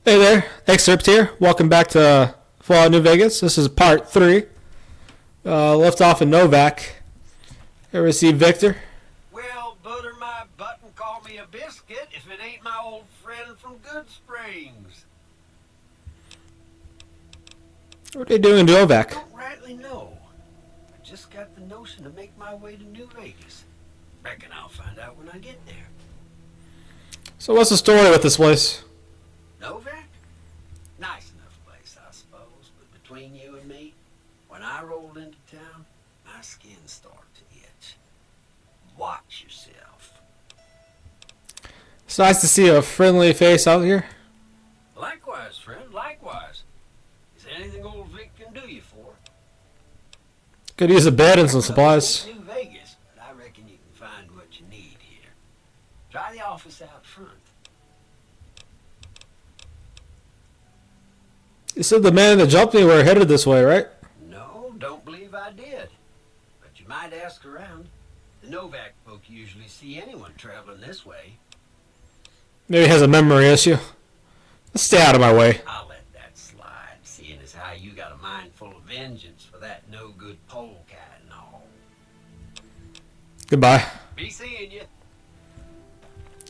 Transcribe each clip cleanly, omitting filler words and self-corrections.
Hey there, Excerpt here. Welcome back to Fallout New Vegas. This is part 3. Left off in Novak. Ever see Victor? Well, butter my butt and call me a biscuit if it ain't my old friend from Good Springs. What are they doing in I Novak? don't rightly know. I just got the notion to make my way to New Vegas. Reckon I'll find out when I get there. So what's the story with this place? Novak? Nice enough place, I suppose. But between you and me, when I rolled into town, my skin started to itch. Watch yourself. It's nice to see a friendly face out here. Likewise, friend, likewise. Is there anything old Vic can do you for? Could use a bed and some supplies. New Vegas, but I reckon you can find what you need here. Try the office out front. You said the man that jumped me were headed this way, right? No, don't believe I did. But you might ask around. The Novak folk usually see anyone traveling this way. Maybe he has a memory issue. Let's stay out of my way. I'll let that slide, seeing as how you got a mind full of vengeance for that no-good polecat and all. Goodbye. Be seeing you.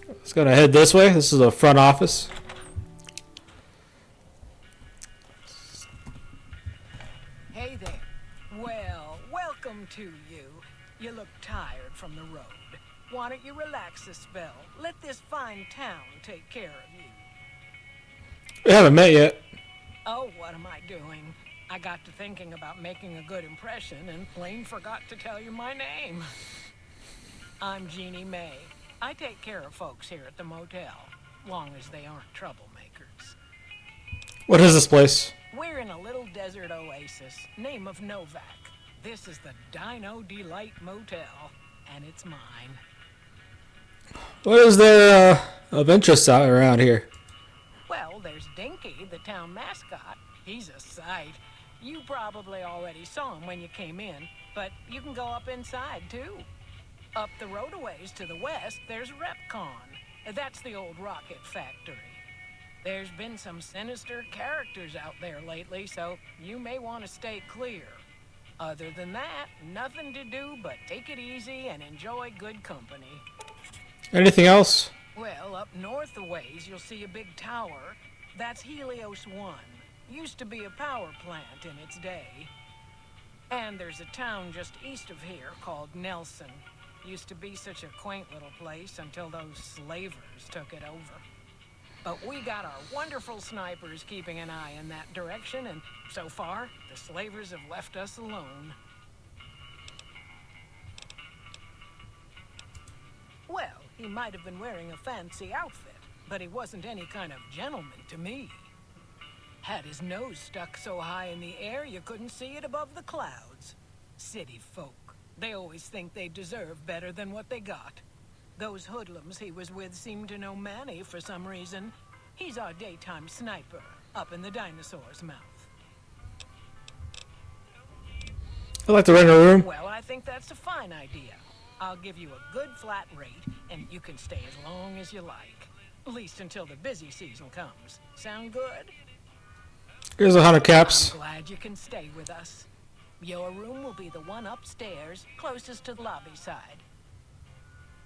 Let's go head this way. This is the front office. Hey there. Well, welcome to you. You look tired from the road. Why don't you relax a spell? Let this fine town take care of you. We haven't met yet. Oh, what am I doing? I got to thinking about making a good impression and plain forgot to tell you my name. I'm Jeannie May. I take care of folks here at the motel, long as they aren't troublemakers. What is this place? We're in a little desert oasis, name of Novak. This is the Dino Delight Motel, and it's mine. What is there of interest out around here? Well, there's Dinky, the town mascot. He's a sight. You probably already saw him when you came in, but you can go up inside, too. Up the road a ways to the west, there's Repcon. That's the old rocket factory. There's been some sinister characters out there lately, so you may want to stay clear. Other than that, nothing to do but take it easy and enjoy good company. Anything else? Well, up north a ways, you'll see a big tower. That's Helios 1. Used to be a power plant in its day. And there's a town just east of here called Nelson. Used to be such a quaint little place until those slavers took it over. But we got our wonderful snipers keeping an eye in that direction, and so far, the slavers have left us alone. Well, he might have been wearing a fancy outfit, but he wasn't any kind of gentleman to me. Had his nose stuck so high in the air you couldn't see it above the clouds. City folk. They always think they deserve better than what they got. Those hoodlums he was with seemed to know Manny for some reason. He's our daytime sniper, up in the dinosaur's mouth. I'd like to rent a room. Well, I think that's a fine idea. I'll give you a good flat rate, and you can stay as long as you like. At least until the busy season comes. Sound good? Here's 100 caps. I'm glad you can stay with us. Your room will be the one upstairs, closest to the lobby side.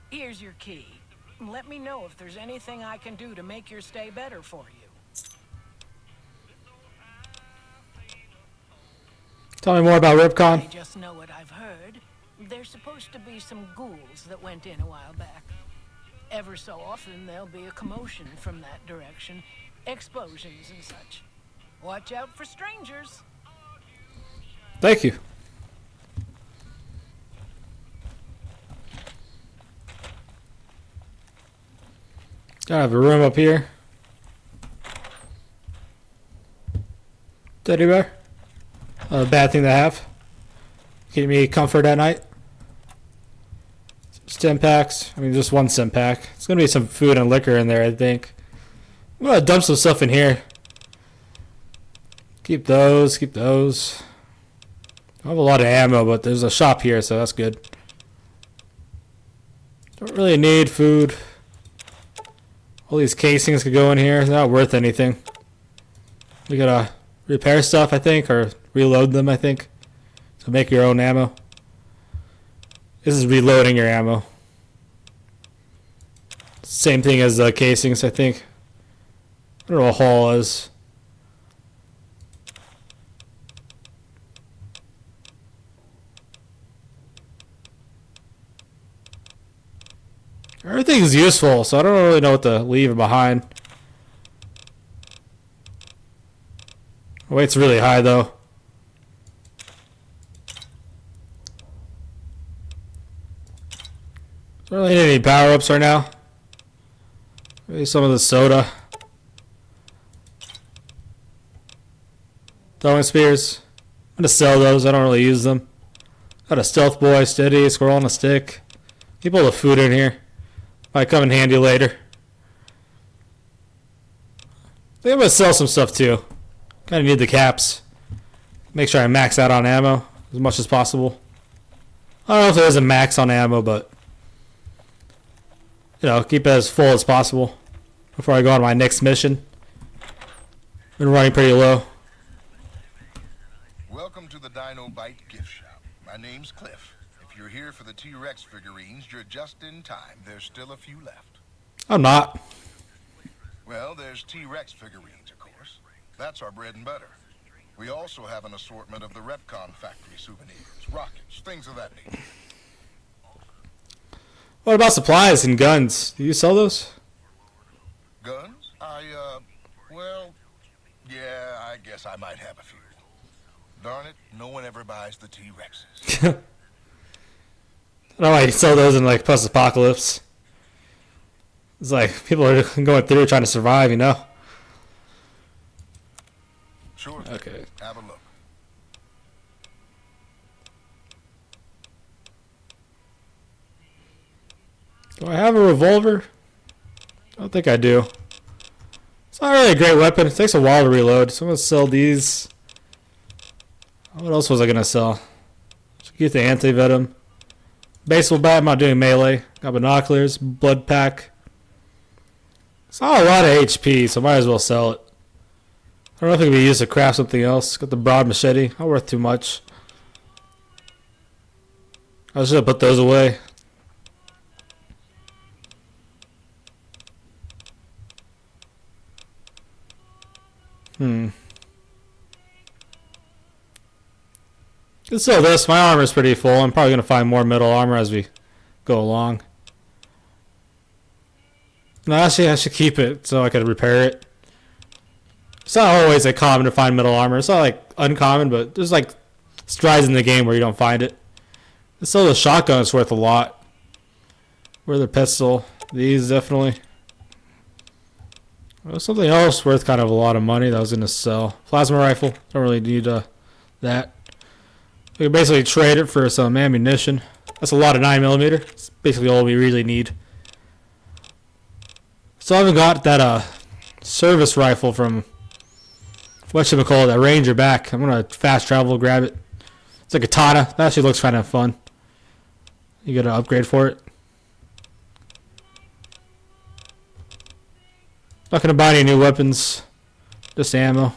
Here's your key. Let me know if there's anything I can do to make your stay better for you. Tell me more about I Ripcon. just know what I've heard. There's supposed to be some ghouls that went in a while back. Ever so often, there'll be a commotion from that direction. Explosions and such. Watch out for strangers. Thank you. I have a room up here. Teddy bear. A bad thing to have. Keep me comfort at night. Stim packs. I mean, just one stim pack. It's going to be some food and liquor in there, I think. I'm going to dump some stuff in here. Keep those. Keep those. I have a lot of ammo, but there's a shop here, so that's good. Don't really need food. All these casings could go in here. They're not worth anything. We gotta repair stuff, I think, or reload them, I think, to make your own ammo. This is reloading your ammo. Same thing as the casings, I think. I don't know what hull is. Everything's useful, so I don't really know what to leave behind. Weight's really high, though. Don't really need any power-ups right now. Maybe some of the soda. Throwing spears. I'm gonna sell those. I don't really use them. Got a stealth boy, steady, squirrel on a stick. Keep all the food in here. Might come in handy later. I think I'm gonna sell some stuff too. Kind of need the caps. Make sure I max out on ammo as much as possible. I don't know if there's a max on ammo, but you know, keep it as full as possible before I go on my next mission. Been running pretty low. Welcome to the Dino Bite gift shop. My name's Cliff. If you're here for the T-Rex figurines, you're just in time. There's still a few left. I'm not. Well, there's T-Rex figurines, of course. That's our bread and butter. We also have an assortment of the Repcon factory souvenirs, rockets, things of that nature. What about supplies and guns? Do you sell those? Guns? Well, yeah, I guess I might have a few. Darn it, no one ever buys the T-Rexes. I don't know why you sell those in like post-apocalypse. It's like people are going through trying to survive, you know? Sure. Okay. Have a look. Do I have a revolver? I don't think I do. It's not really a great weapon. It takes a while to reload. So I'm going to sell these. What else was I going to sell? Get the anti-venom. Baseball bat, I'm not doing melee. Got binoculars, blood pack. It's not a lot of HP, so might as well sell it. I don't know if it can be used to craft something else. Got the broad machete. Not worth too much. I was going to put those away. Let's sell this. My armor's pretty full. I'm probably going to find more metal armor as we go along. No, actually, I should keep it so I can repair it. It's not always like common to find metal armor. It's not like uncommon, but there's like strides in the game where you don't find it. Let's sell the shotgun. It's worth a lot. Or the pistol. These definitely. Well, something else worth kind of a lot of money that I was going to sell. Plasma rifle. Don't really need that. We can basically trade it for some ammunition. That's a lot of 9mm. It's basically all we really need. Still haven't got that service rifle from whatchamacallit, that Ranger back. I'm going to fast travel, grab it. It's a katana. That actually looks kind of fun. You got to upgrade for it. Not going to buy any new weapons. Just ammo.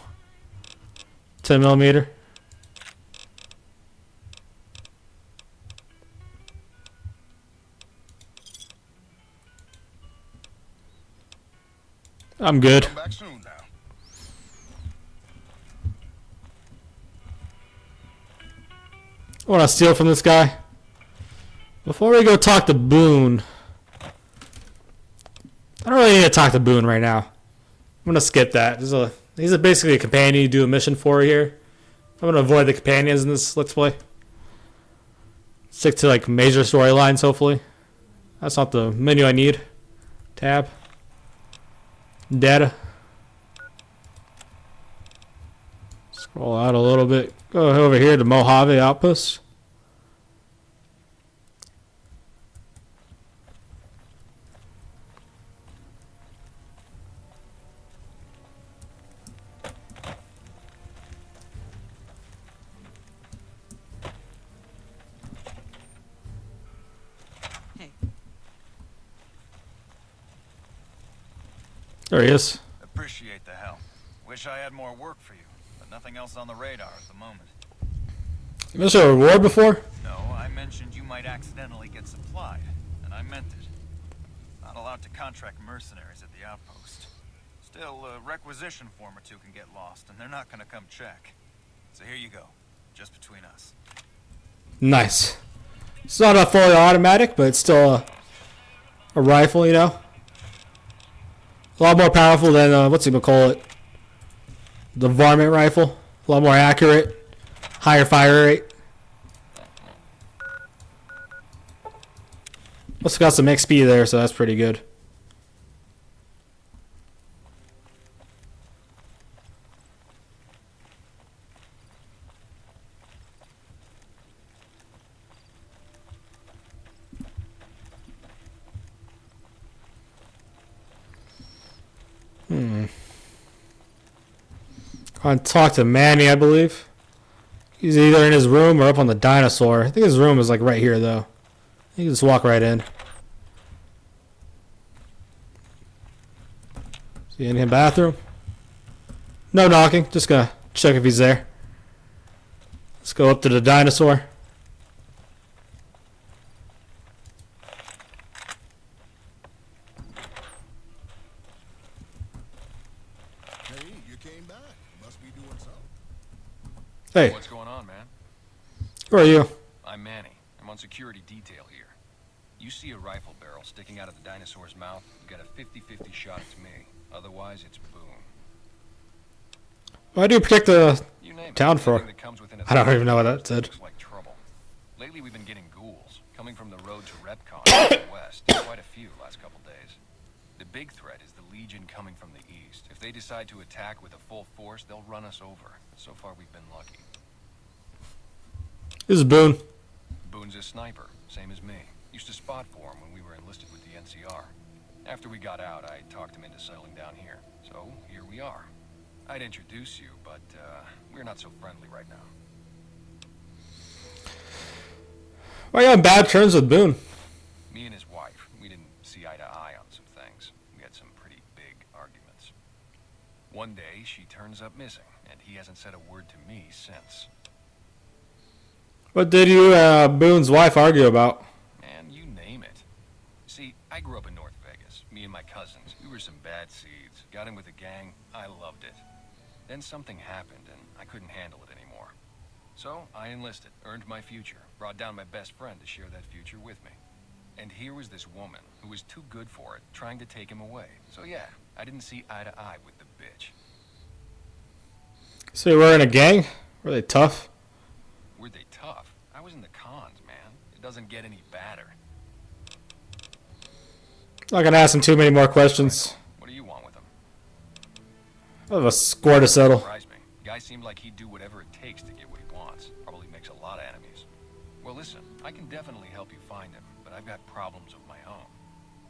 10mm. I'm good. Come back soon now. I want to steal from this guy. Before we go talk to Boone. I don't really need to talk to Boone right now. I'm going to skip that. He's basically a companion you do a mission for here. I'm going to avoid the companions in this Let's Play. Stick to like major storylines, hopefully. That's not the menu I need. Tab. Data. Scroll out a little bit. Go over here to Mojave Outpost. There he is. Appreciate the help. Wish I had more work for you, but nothing else on the radar at the moment. You mentioned a reward before? No, I mentioned you might accidentally get supplied, and I meant it. Not allowed to contract mercenaries at the outpost. Still, a requisition form or two can get lost, and they're not gonna come check. So here you go, just between us. Nice. It's not a fully automatic, but it's still a rifle, you know? A lot more powerful than, what's he gonna call it? The varmint rifle. A lot more accurate. Higher fire rate. Also got some XP there, so that's pretty good. Go talk to Manny, I believe. He's either in his room or up on the dinosaur. I think his room is like right here, though. You can just walk right in. See in the bathroom? No knocking. Just gonna check if he's there. Let's go up to the dinosaur. Hey, you came back. Must be doing something. Hey, What's going on, man? who are you? I'm Manny. I'm on security detail here. You see a rifle barrel sticking out of the dinosaur's mouth, you got a 50-50 shot it's me. Otherwise, it's boom. Why do you protect the You name it. town for? Anything that comes within a I don't even know what that said. looks like trouble. Lately, we've been getting ghouls coming from the road to Repcon to the west. Quite a few last couple days. The big threat is the Legion coming from the east. If they decide to attack with a full force, they'll run us over. So far, we've been lucky. This is Boone. Boone's a sniper, same as me. Used to spot for him when we were enlisted with the NCR. After we got out, I talked him into settling down here. So, here we are. I'd introduce you, but, we're not so friendly right now. Why you on bad terms with Boone? Me and his wife, we didn't see eye to eye on some things. We had some pretty big arguments. One day, she turns up missing, and he hasn't said a word to me since. What did you, Boone's wife argue about? And you name it. See, I grew up in North Vegas. Me and my cousins. We were some bad seeds. Got in with a gang. I loved it. Then something happened, and I couldn't handle it anymore. So, I enlisted, earned my future, brought down my best friend to share that future with me. And here was this woman, who was too good for it, trying to take him away. So yeah, I didn't see eye to eye with the bitch. So you were in a gang? Were they tough? Were they tough? I was in the cons, man. It doesn't get any badder. Not gonna ask him too many more questions. What do you want with him? I have a score to settle. Surprised me. Guy seemed like he'd do whatever it takes to get what he wants. Probably makes a lot of enemies. Well, listen, I can definitely help you find him, but I've got problems of my own.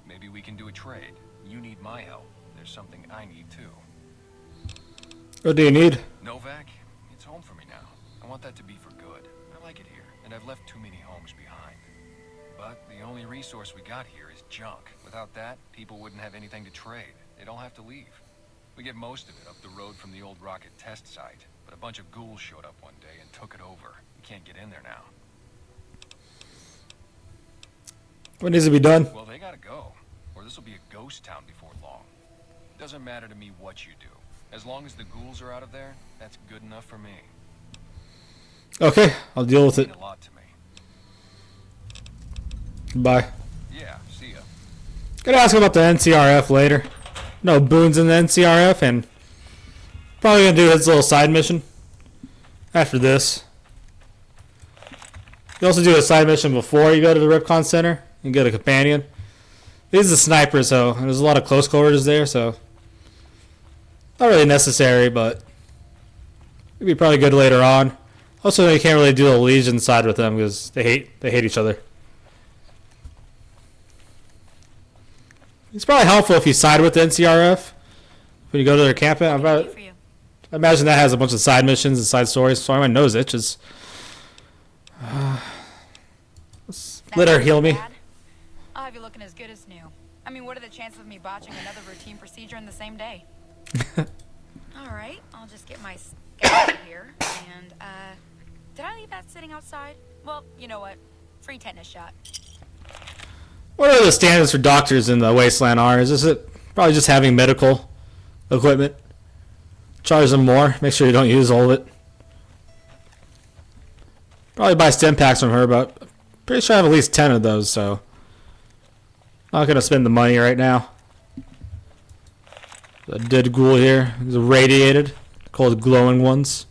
Maybe we can do a trade. You need my help. There's something I need too. What do you need? Novak, it's home for me now. I want that to be for good. I like it here, and I've left too many homes behind. But the only resource we got here is junk. Without that, people wouldn't have anything to trade. They'd all have to leave. We get most of it up the road from the old rocket test site, but a bunch of ghouls showed up one day and took it over. We can't get in there now. What needs to be done? Well, they gotta go, or this will be a ghost town before long. Doesn't matter to me what you do. As long as the ghouls are out of there, that's good enough for me. Okay, I'll deal with it. Mean a lot to me. Bye. Yeah, see ya. Gonna ask him about the NCRF later. No, Boone's in the NCRF, and probably gonna do his little side mission after this. You also do a side mission before you go to the Ripcon Center and get a companion. He's a sniper, so there's a lot of close quarters there, so not really necessary, but it'd be probably good later on. Also, you can't really do the Legion side with them because they hate each other. It's probably helpful if you side with the NCRF when you go to their camp. I imagine that has a bunch of side missions and side stories. Sorry, my nose itches. Let her heal me. I'll have you looking as good as new. I mean, what are the chances of me botching another routine procedure in the same day? All right, I'll just get my scout here. And, did I leave that sitting outside? Well, you know what? Free tetanus shot. What are the standards for doctors in the wasteland are? Is it probably just having medical equipment? Charge them more. Make sure you don't use all of it. Probably buy stim packs from her, but I'm pretty sure I have at least 10 of those, so not going to spend the money right now. A dead ghoul here. These are radiated, called glowing ones.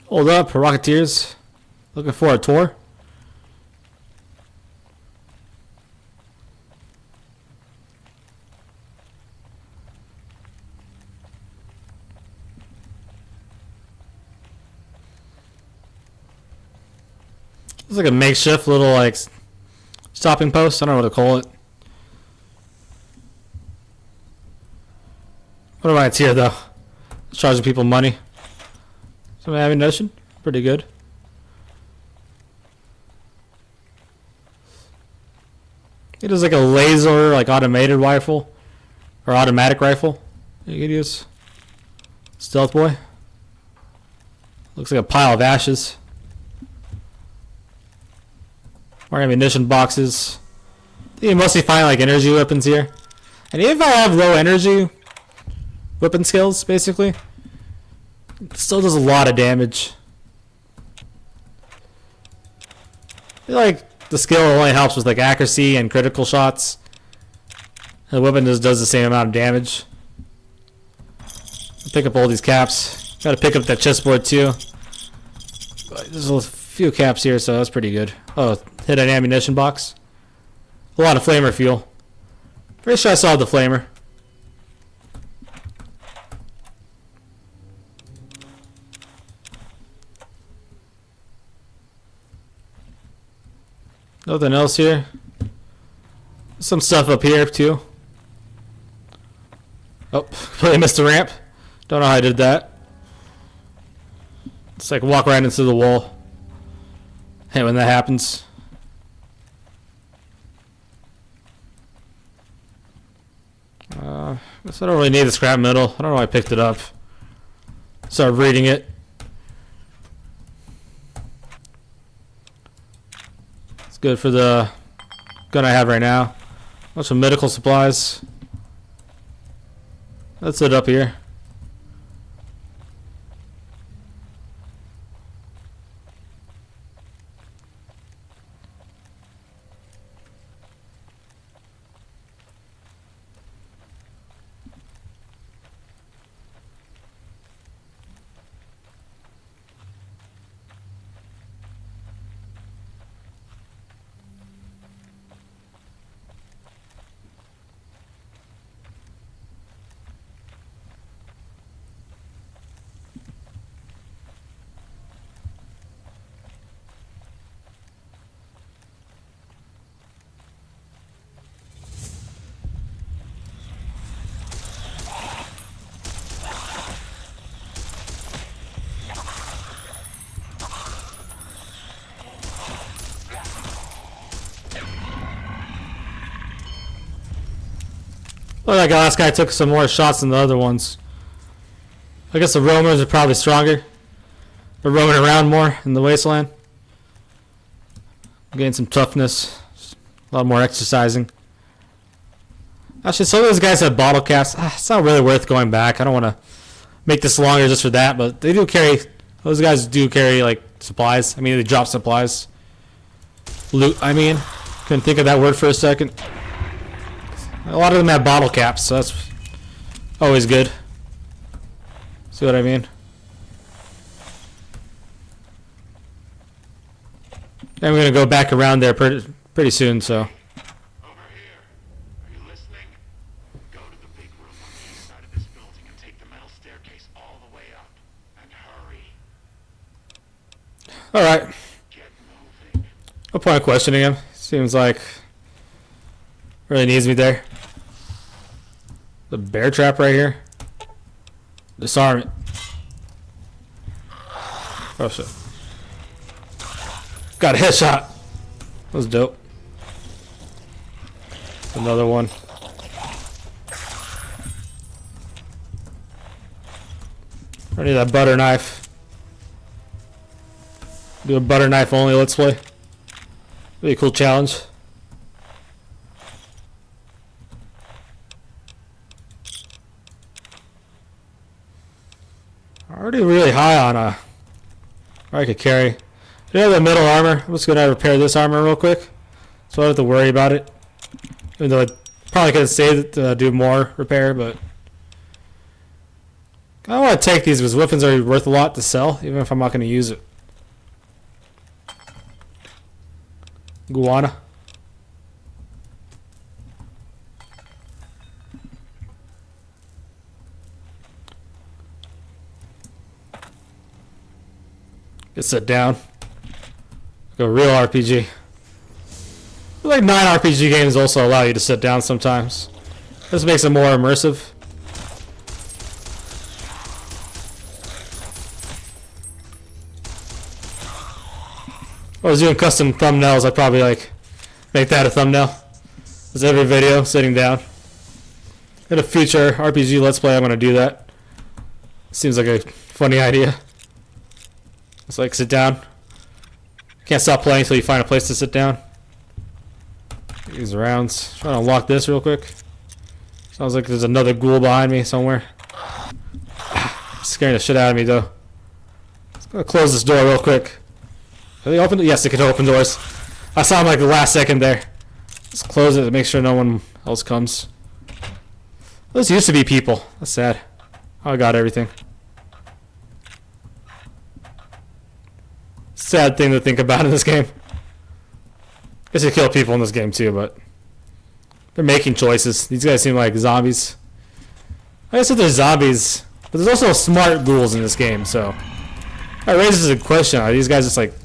Hold up, Rocketeers. Looking for a tour. It's like a makeshift little like stopping post. I don't know what to call it. What about it's here though? Charging people money. Some ammunition, pretty good. It is like a laser, like automated rifle or automatic rifle. You could use stealth boy. Looks like a pile of ashes. More ammunition boxes. I think you mostly find like energy weapons here. And even if I have low energy weapon skills, basically, it still does a lot of damage. I feel like the skill only helps with like accuracy and critical shots. The weapon just does the same amount of damage. I'll pick up all these caps. Gotta pick up that chessboard too. But there's a few caps here, so that's pretty good. Oh, hit an ammunition box. A lot of flamer fuel. Pretty sure I saw the flamer. Nothing else here. Some stuff up here too. Oh, completely missed the ramp. Don't know how I did that. It's like walk right into the wall. Hey, when that happens. Guess I don't really need the scrap metal. I don't know why I picked it up. Start reading it. It's good for the gun I have right now. Bunch of medical supplies. That's it up here. Well, that last guy took some more shots than the other ones. I guess the roamers are probably stronger. They're roaming around more in the wasteland. Getting some toughness. A lot more exercising. Actually, some of those guys have bottle caps. It's not really worth going back. I don't want to make this longer just for that, but they do carry... Those guys do carry, like, supplies. I mean, they drop supplies. Loot, I mean. Couldn't think of that word for a second. A lot of them have bottle caps, so that's always good. See what I mean? And we're going to go back around there pretty soon, so... Over here. Are you listening? Go to the big room on the east side of this building and take the metal staircase all the way up. And hurry. Alright. Get moving. No point of questioning him. Seems like... really needs me there. The bear trap right here. Disarm it. Oh shit. Got a headshot. That was dope. Another one. I need that butter knife. Do a butter knife only let's play. Really cool challenge. Already really high on I could carry. You know the middle armor? I'm just gonna repair this armor real quick, so I don't have to worry about it. Even though I probably could have saved it to do more repair, but I want to take these because weapons are worth a lot to sell, even if I'm not gonna use it. Guana. Just sit down. Like a real RPG. Like 9 RPG games also allow you to sit down sometimes. This makes it more immersive. If I was doing custom thumbnails, I'd probably like make that a thumbnail. It's every video sitting down. In a future RPG Let's Play, I'm gonna do that. Seems like a funny idea. It's like sit down. Can't stop playing until you find a place to sit down. These rounds. Trying to unlock this real quick. Sounds like there's another ghoul behind me somewhere. Scaring the shit out of me though. Just gonna close this door real quick. Are they open? Yes, they can open doors. I saw them like the last second there. Let's close it to make sure no one else comes. Those used to be people. That's sad. I got everything. Sad thing to think about in this game. Guess you kill people in this game too, but they're making choices. These guys seem like zombies. I guess if they're zombies, but there's also smart ghouls in this game, so that raises a question. Are these guys just like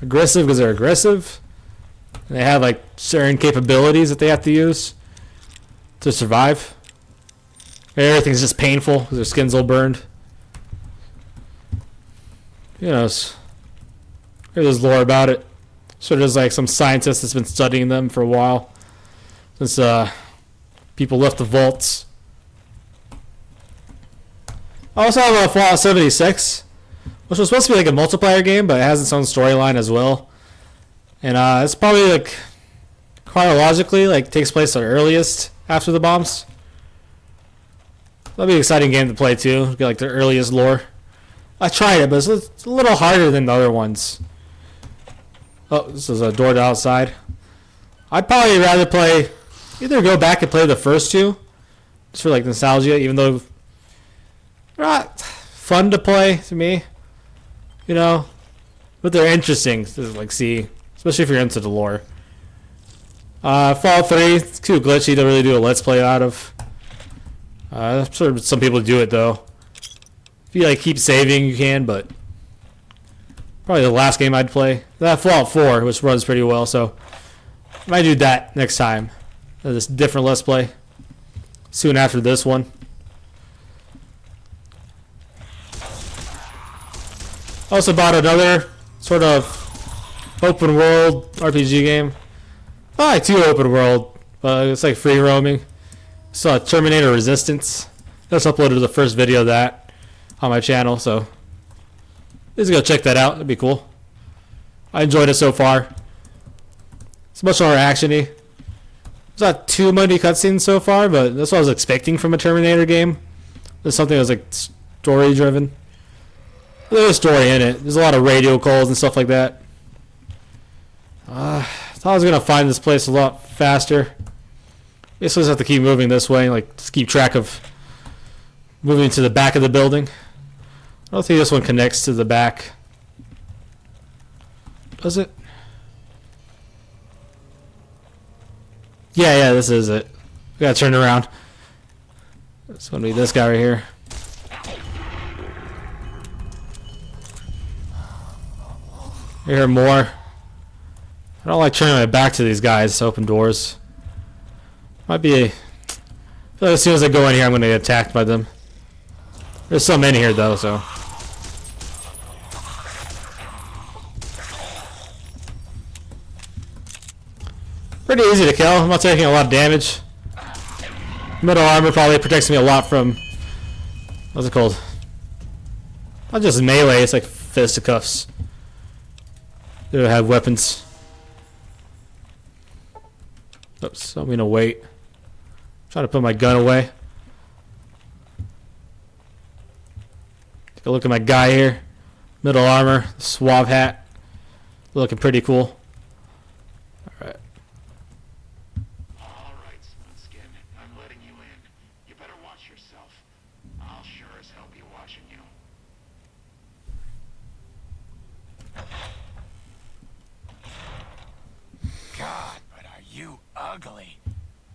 aggressive because they're aggressive? And they have like certain capabilities that they have to use to survive? Everything's just painful because their skin's all burned. Who knows? There's lore about it. So there's like some scientist that's been studying them for a while since people left the vaults. I also have a Fallout 76, which was supposed to be like a multiplayer game, but it has its own storyline as well. And it's probably like chronologically like takes place the earliest after the bombs. That'll be an exciting game to play too. Get like the earliest lore. I tried it, but it's a little harder than the other ones. Oh, this is a door to outside. I'd probably rather play, either go back and play the first two, just for like nostalgia, even though they're not fun to play to me, you know, but they're interesting to like see, especially if you're into the lore. Fallout 3, it's too glitchy to really do a let's play out of. I'm sure some people do it though. If you like keep saving, you can, but probably the last game I'd play. That Fallout 4, which runs pretty well, so I might do that next time. This different let's play soon after this one. Also bought another sort of open world RPG game. Not like too open world, but it's like free roaming. Saw Terminator Resistance. Just uploaded the first video of that on my channel, so just go check that out. That'd be cool. I enjoyed it so far. It's much more actiony. There's not too many cutscenes so far, but that's what I was expecting from a Terminator game. There's something that was like story driven. There's a story in it. There's a lot of radio calls and stuff like that. I thought I was gonna find this place a lot faster. Guess we'll just have to keep moving this way, like just keep track of moving to the back of the building. I don't think this one connects to the back. Does it? Yeah, this is it. We gotta turn around. It's gonna be this guy right here. I hear more. I don't like turning my back to these guys to open doors. Might be feel like as soon as I go in here, I'm going to get attacked by them. There's some in here, though, so. Pretty easy to kill. I'm not taking a lot of damage. Metal armor probably protects me a lot from... What's it called? Not just melee, it's like fisticuffs. They don't have weapons. Oops, I'm gonna wait. Trying to put my gun away. Take a look at my guy here. Middle armor, suave hat. Looking pretty cool. Alright. Alright, Smoothskin. I'm letting you in. You better watch yourself. I'll sure as hell be watching you. God, but are you ugly.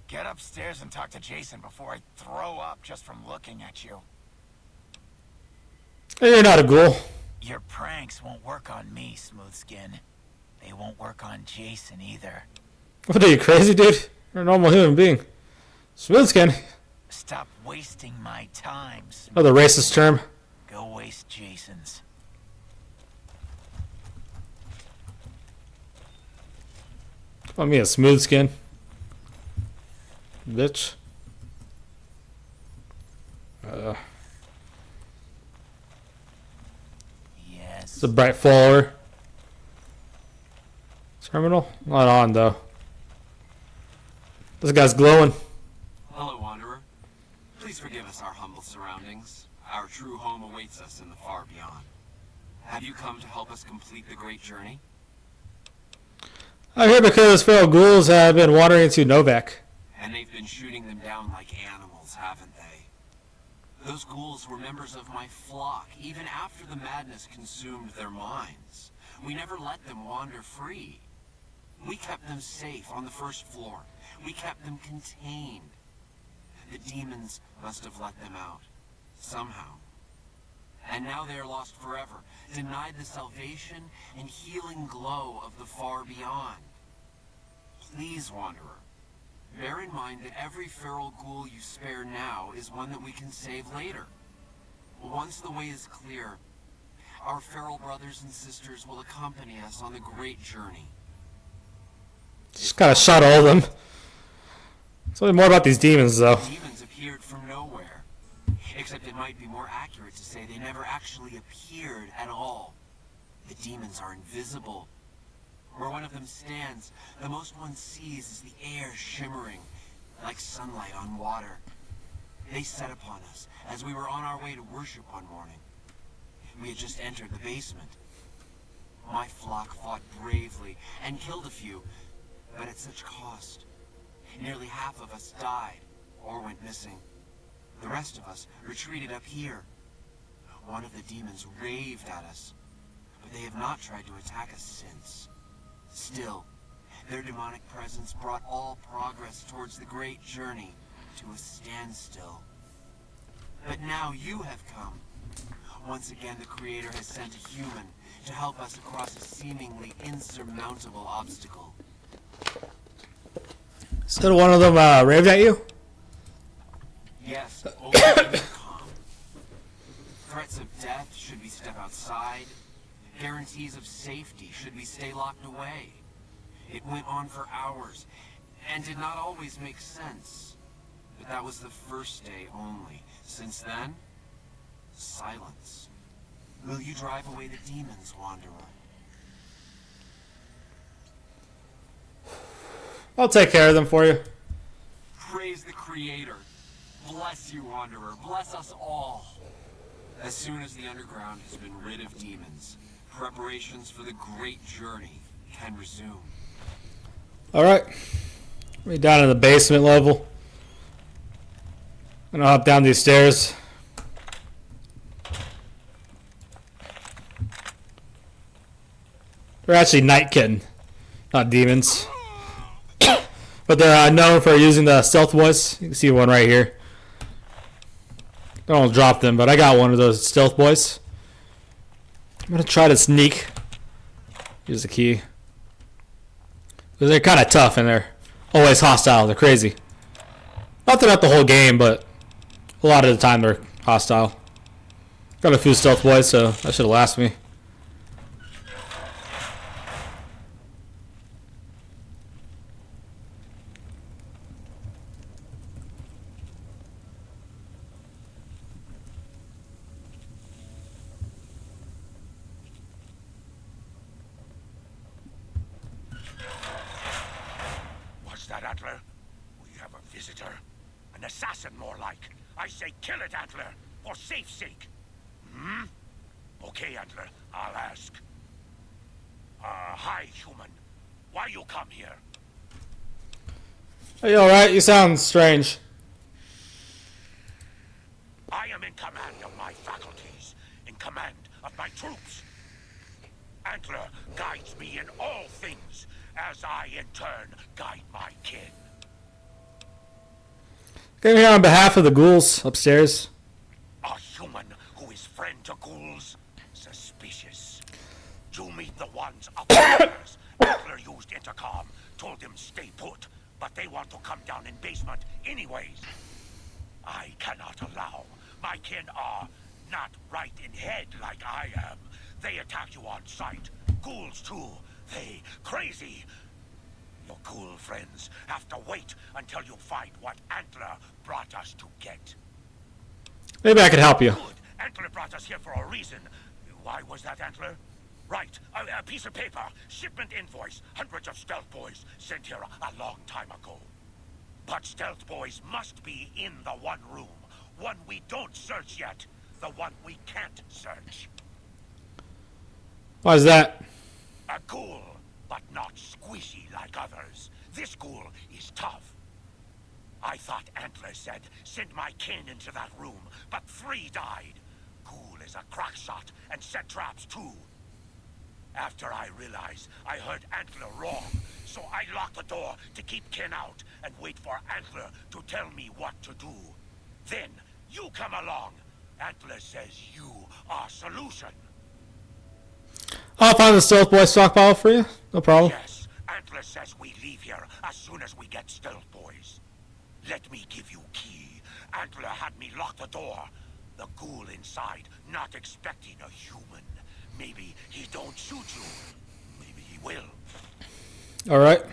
Get upstairs and talk to Jason before I throw up just from looking at you. Hey, you're not a ghoul. Your pranks won't work on me, Smoothskin. They won't work on Jason either. What are you, crazy, dude? You're a normal human being. Smoothskin. Stop wasting my time, Another racist term. Go waste Jason's. Call me a smooth skin. Bitch. Yes. It's a bright follower. Terminal? Not on, though. This guy's glowing. Hello, Wanderer. Please forgive us our humble surroundings. Our true home awaits us in the far beyond. Have you come to help us complete the great journey? I'm here because feral ghouls have been wandering into Novak. And they've been shooting them down like animals, haven't they? Those ghouls were members of my flock, even after the madness consumed their minds. We never let them wander free. We kept them safe on the first floor. We kept them contained. The demons must have let them out, somehow. And now they are lost forever, denied the salvation and healing glow of the far beyond. Please, Wanderer, bear in mind that every feral ghoul you spare now is one that we can save later. Once the way is clear, our feral brothers and sisters will accompany us on the great journey. Just kind of shot all of them. Tell me more about these demons, though. Demons appeared from nowhere. Except it might be more accurate to say they never actually appeared at all. The demons are invisible. Where one of them stands, the most one sees is the air shimmering, like sunlight on water. They set upon us as we were on our way to worship one morning. We had just entered the basement. My flock fought bravely and killed a few, but at such cost. Nearly half of us died or went missing. The rest of us retreated up here. One of the demons raved at us, but they have not tried to attack us since. Still, their demonic presence brought all progress towards the great journey to a standstill. But now you have come. Once again, the Creator has sent a human to help us across a seemingly insurmountable obstacle. So one of them raved at you? Yes, only calm. Threats of death should we step outside. Guarantees of safety should we stay locked away. It went on for hours, and did not always make sense. But that was the first day only. Since then, silence. Will you drive away the demons, Wanderer? I'll take care of them for you. Praise the Creator. Bless you, Wanderer. Bless us all. As soon as the underground has been rid of demons, preparations for the great journey can resume. Alright. We're down in the basement level. I'm gonna hop down these stairs. They're actually night kitten, not demons. But they're known for using the stealth boys. You can see one right here. Don't drop them, but I got one of those stealth boys. I'm gonna try to sneak. Use the key. Because they're kind of tough and they're always hostile. They're crazy. Not throughout the whole game, but a lot of the time they're hostile. Got a few stealth boys, so that should last me. What's that, Antler? We have a visitor. An assassin, more like. I say kill it, Antler, for safe's sake. Hmm? Okay, Antler, I'll ask. Hi, human. Why you come here? Are you alright? You sound strange. I am in command of my faculties, in command of my troops. Antler guides me in all things, as I in turn guide my kin. Came here on behalf of the ghouls upstairs. A human who is friend to ghouls? Suspicious. You meet the ones upstairs. Antler used intercom, told them stay put, but they want to come down in basement anyways. I cannot allow. My kin are not right in head like I am. They attack you on sight. Ghouls too. They crazy. Your ghoul friends have to wait until you find what Antler brought us to get. Maybe I could help you. Good. Antler brought us here for a reason. Why was that, Antler? Right. A piece of paper. Shipment invoice. Hundreds of stealth boys sent here a long time ago. But stealth boys must be in the one room. One we don't search yet. The one we can't search. Why is that? A ghoul, but not squishy like others. This ghoul is tough. I thought Antler said, send my kin into that room, but 3 died. Ghoul is a crack shot and set traps too. After I realized I heard Antler wrong, so I locked the door to keep kin out and wait for Antler to tell me what to do. Then, you come along. Antler says you are solution. I'll find the stealth boy stockpile for you. No problem. Yes, Antler says we leave here as soon as we get stealth boys. Let me give you key. Antler had me lock the door. The ghoul inside, not expecting a human. Maybe he don't shoot you. Maybe he will. Alright.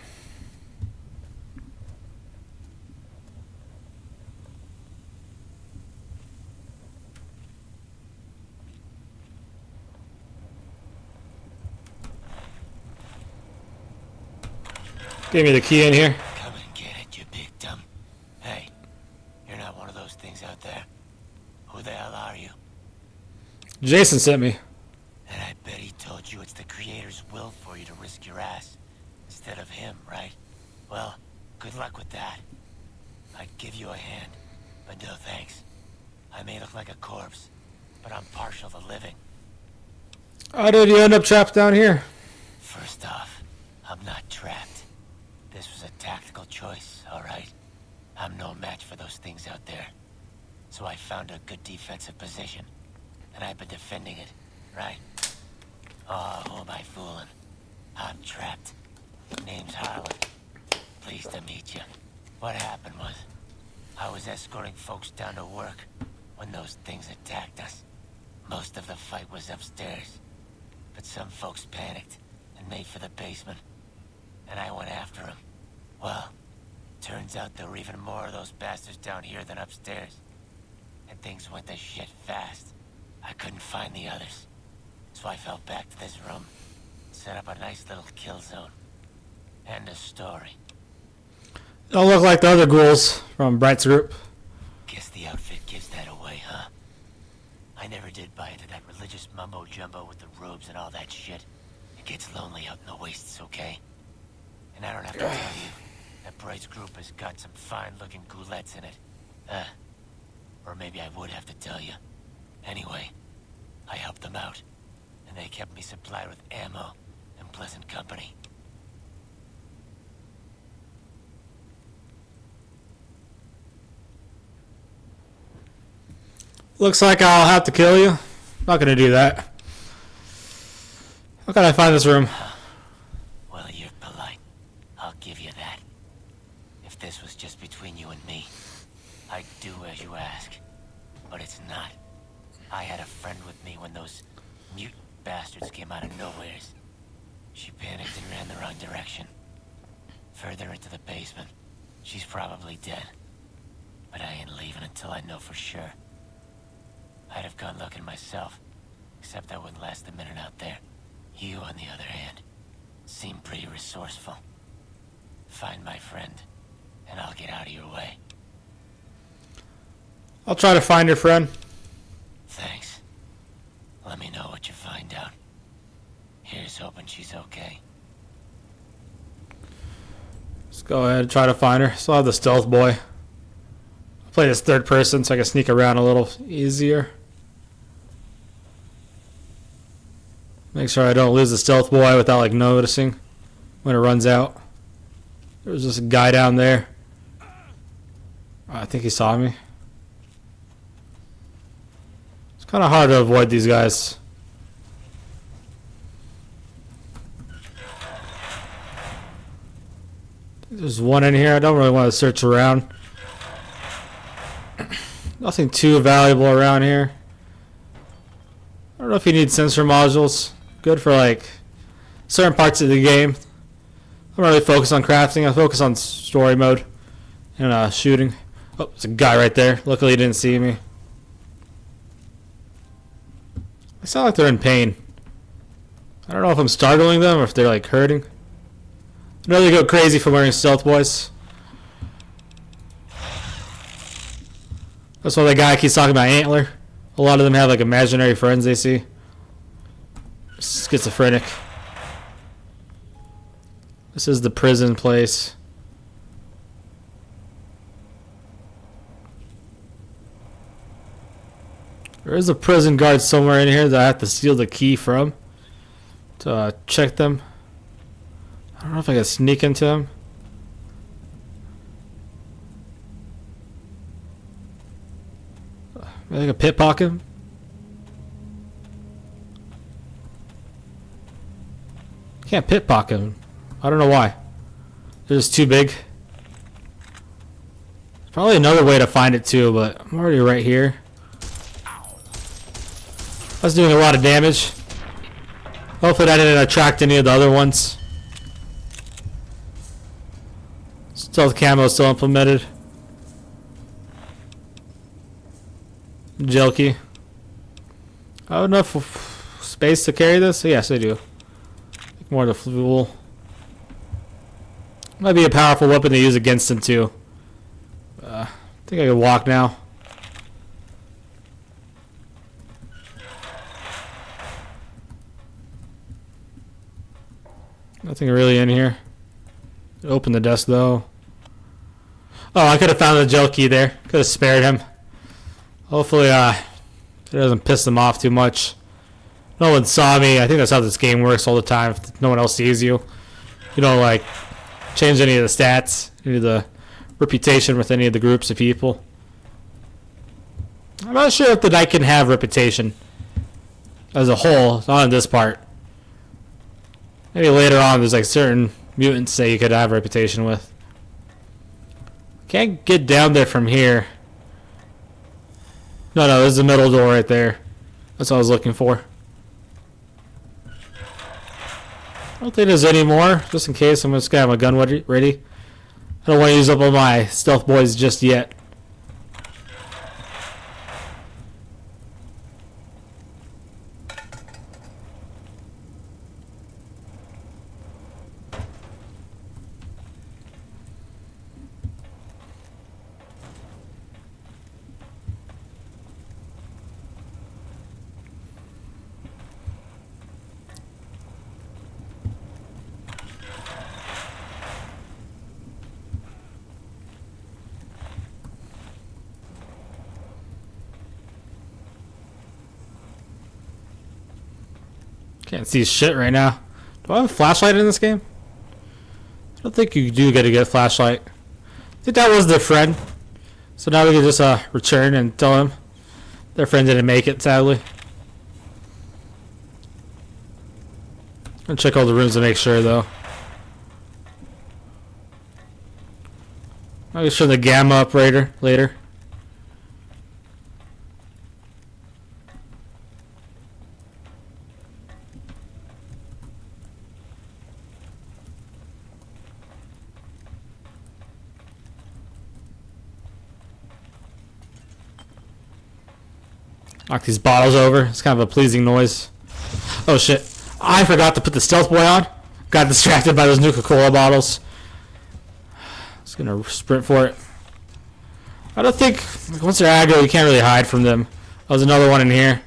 Give me the key in here. Come and get it, you big dumb. Hey, you're not one of those things out there. Who the hell are you? Jason sent me. And I bet he told you it's the Creator's will for you to risk your ass instead of him, right? Well, good luck with that. I'd give you a hand, but no thanks. I may look like a corpse, but I'm partial to living. How did you end up trapped down here? First off, I'm not trapped. This was a tactical choice, alright? I'm no match for those things out there. So I found a good defensive position, and I've been defending it, right? Oh, who am I fooling? I'm trapped. Name's Harlan. Pleased to meet you. What happened was, I was escorting folks down to work when those things attacked us. Most of the fight was upstairs, but some folks panicked and made for the basement, and I went after them. Well, turns out there were even more of those bastards down here than upstairs, and things went to shit fast. I couldn't find the others, so I fell back to this room, set up a nice little kill zone. End of story. Don't look like the other ghouls from Bright's group. Guess the outfit gives that away, huh? I never did buy into that religious mumbo-jumbo with the robes and all that shit. It gets lonely out in the wastes, okay? And I don't have to tell you, that Bright's group has got some fine-looking ghoulettes in it. Or maybe I would have to tell you. Anyway, I helped them out, and they kept me supplied with ammo and pleasant company. Looks like I'll have to kill you. Not gonna do that. How can I find this room? Well, you're polite. I'll give you that. If this was just between you and me, true as you ask, but it's not. I had a friend with me when those mutant bastards came out of nowheres. She panicked and ran the wrong direction. Further into the basement. She's probably dead. But I ain't leaving until I know for sure. I'd have gone looking myself, except I wouldn't last a minute out there. You, on the other hand, seem pretty resourceful. Find my friend, and I'll get out of your way. I'll try to find your friend. Thanks. Let me know what you find out. Here's hoping she's okay. Let's go ahead and try to find her. Still have the stealth boy. I'll play this third person so I can sneak around a little easier. Make sure I don't lose the stealth boy without like noticing when it runs out. There's just a guy down there. I think he saw me. It's kind of hard to avoid these guys. There's one in here. I don't really want to search around. Nothing too valuable around here. I don't know if you need sensor modules. Good for like certain parts of the game. I'm really focused on crafting. I focus on story mode and shooting. Oh, there's a guy right there. Luckily he didn't see me. They sound like they're in pain. I don't know if I'm startling them or if they're like hurting. I know they go crazy for wearing stealth boys. That's why the guy keeps talking about Antler. A lot of them have like imaginary friends they see. Schizophrenic. This is the prison place. There is a prison guard somewhere in here that I have to steal the key from to check them. I don't know if I can sneak into him. Maybe I can pickpocket him. Can't pickpocket him. I don't know why. They're just too big. There's probably another way to find it too, but I'm already right here. I was doing a lot of damage. Hopefully that didn't attract any of the other ones. Stealth camo is still implemented. Gel key. I have enough space to carry this? Yes, I do. More of the fuel. Might be a powerful weapon to use against them too. I think I can walk now. Nothing really in here. Open the desk though. Oh, I could have found the gel key there. Could have spared him. Hopefully, it doesn't piss them off too much. No one saw me. I think that's how this game works all the time. If no one else sees you, you don't like change any of the stats, any of the reputation with any of the groups of people. I'm not sure if the knight can have reputation as a whole. Not in this part. Maybe later on, there's like certain mutants that you could have reputation with. Can't get down there from here. No, there's the middle door right there. That's what I was looking for. I don't think there's any more. Just in case, I'm just gonna have my gun ready. I don't want to use up all my stealth boys just yet. Can't see shit right now. Do I have a flashlight in this game? I don't think you do get a flashlight. I think that was their friend. So now we can just return and tell him their friend didn't make it, sadly. And check all the rooms to make sure, though. I'll just turn the gamma up later. Knock these bottles over. It's kind of a pleasing noise. Oh shit. I forgot to put the stealth boy on. Got distracted by those Nuka-Cola bottles. Just gonna sprint for it. I don't think, like, once they're aggro, you can't really hide from them. There's another one in here.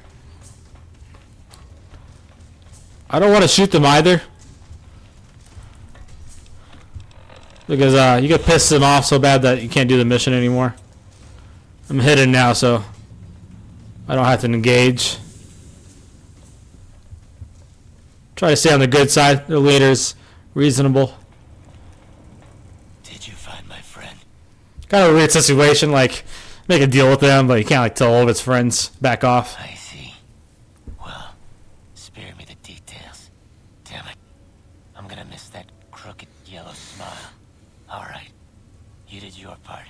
I don't want to shoot them either. Because you get pissed them off so bad that you can't do the mission anymore. I'm hidden now, so I don't have to engage. Try to stay on the good side. Their leader's reasonable. Did you find my friend? Kind of a weird situation, like, make a deal with them, but you can't, like, tell all of its friends, back off. I see. Well, spare me the details. Damn it. I'm gonna miss that crooked yellow smile. Alright. You did your part,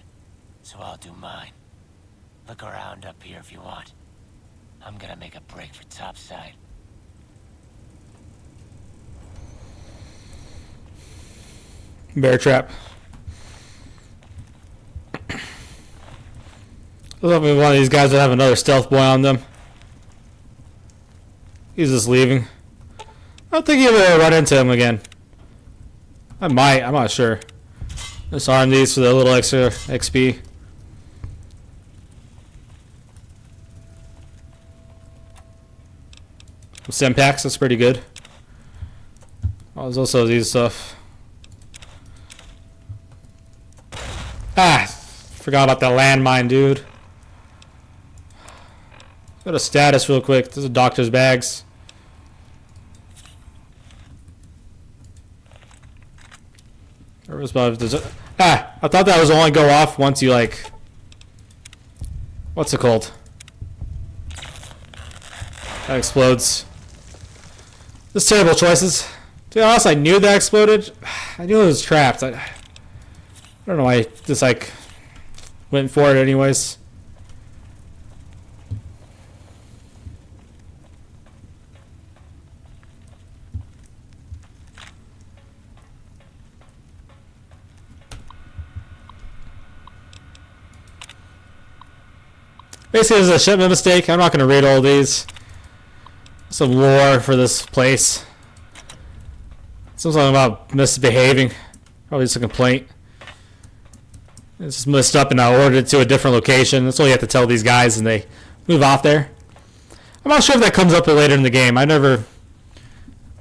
so I'll do mine. Look around up here if you want. I'm gonna make a break for topside. Bear trap. Looks like one of these guys would have another stealth boy on them. He's just leaving. I don't think you'll ever run into him again. I might, I'm not sure. Just arm these for the little extra XP. Some packs, that's pretty good. Oh, there's also these stuff. Ah, forgot about that landmine, dude. Go to status real quick. There's a doctor's bags. I thought that was only go off once you, like, what's it called? That explodes. Just terrible choices. To be honest, I knew that exploded. I knew it was trapped. I don't know why I just, like, went for it anyways. Basically, it was a shipment mistake. I'm not going to read all these. Some lore for this place. Something about misbehaving. Probably just a complaint. It's just messed up and I ordered it to a different location. That's all you have to tell these guys and they move off there. I'm not sure if that comes up later in the game. I never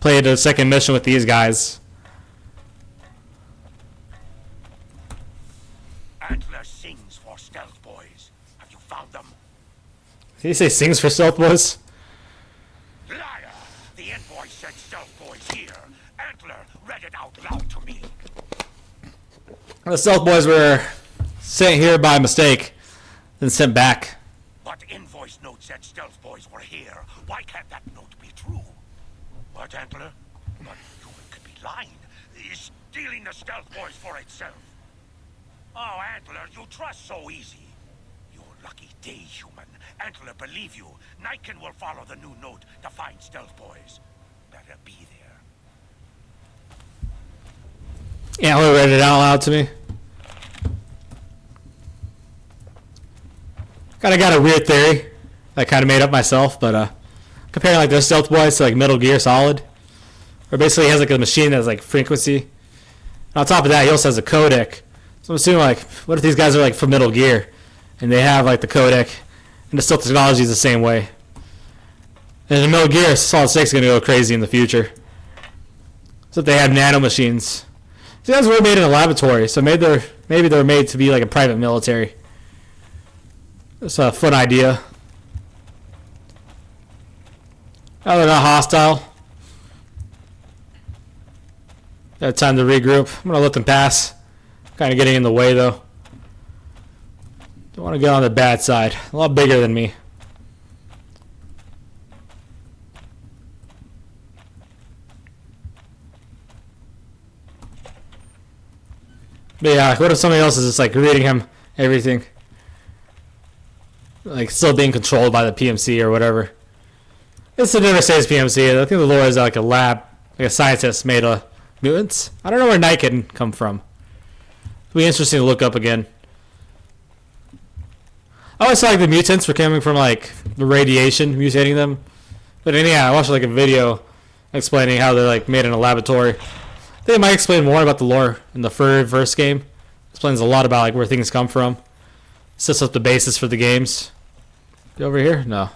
played a second mission with these guys. Antler sings for stealth boys. Have you found them? Did he say sings for stealth boys? Liar! The envoy said stealth boys here. Antler read it out loud to me. The stealth boys were sent here by mistake, then sent back. But invoice note said stealth boys were here. Why can't that note be true? What, Antler? But you could be lying. Is stealing the stealth boys for itself. Oh, Antler, you trust so easy. Your lucky day, human. Antler, believe you. Niken will follow the new note to find stealth boys. Better be there. Antler read it out loud to me. Kind of got a weird theory I kind of made up myself, but comparing like those stealth boys to like Metal Gear Solid, where basically he has like a machine that has like frequency. And on top of that, he also has a codec. So I'm assuming like, what if these guys are like from Metal Gear, and they have like the codec, and the stealth technology is the same way. And in Metal Gear, Solid Snake's gonna go crazy in the future. So if they have nano machines. These guys were made in a laboratory, so maybe they're made to be like a private military. It's a fun idea. Oh, they're not hostile. Got time to regroup. I'm gonna let them pass. Kind of getting in the way though. Don't want to get on the bad side. A lot bigger than me. But yeah, what if somebody else is just like reading him everything? Like still being controlled by the PMC or whatever. It's never says PMC. I think the lore is like a lab, like a scientist made of mutants. I don't know where Niken come from. It'll be interesting to look up again. I always thought like the mutants were coming from like the radiation mutating them. But anyhow, I watched like a video explaining how they're like made in a laboratory. I think it might explain more about the lore in the first game. Explains a lot about like where things come from. Sets up the basis for the games. Go over here? No.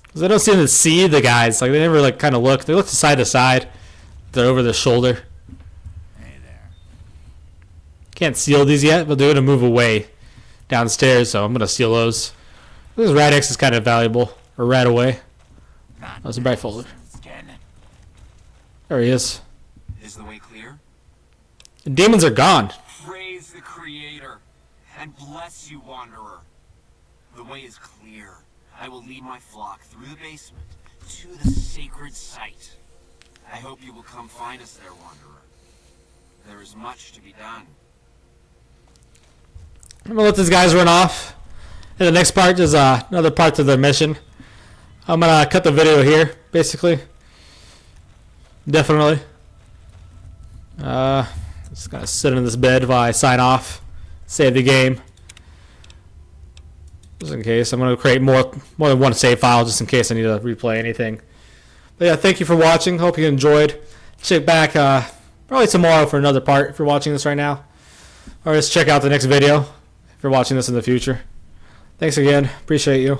Because I don't seem to see the guys. Like they never like kind of look. They look side to side. They're over their shoulder. Hey there. Can't seal these yet, but they're gonna move away downstairs, so I'm gonna seal those. This Rad-X is kind of valuable. Or Rad away. That's a bright folder. There he is. Is the way clear? The demons are gone. Praise the Creator, and bless you, Wanderer. The way is clear. I will lead my flock through the basement to the sacred site. I hope you will come find us there, Wanderer. There is much to be done. I'm gonna let these guys run off. And the next part is another part of the mission. I'm gonna cut the video here, basically. Definitely. Just gonna sit in this bed while I sign off. Save the game. Just in case. I'm gonna create more than one save file just in case I need to replay anything. But yeah, thank you for watching. Hope you enjoyed. Check back probably tomorrow for another part if you're watching this right now. Or just check out the next video if you're watching this in the future. Thanks again. Appreciate you.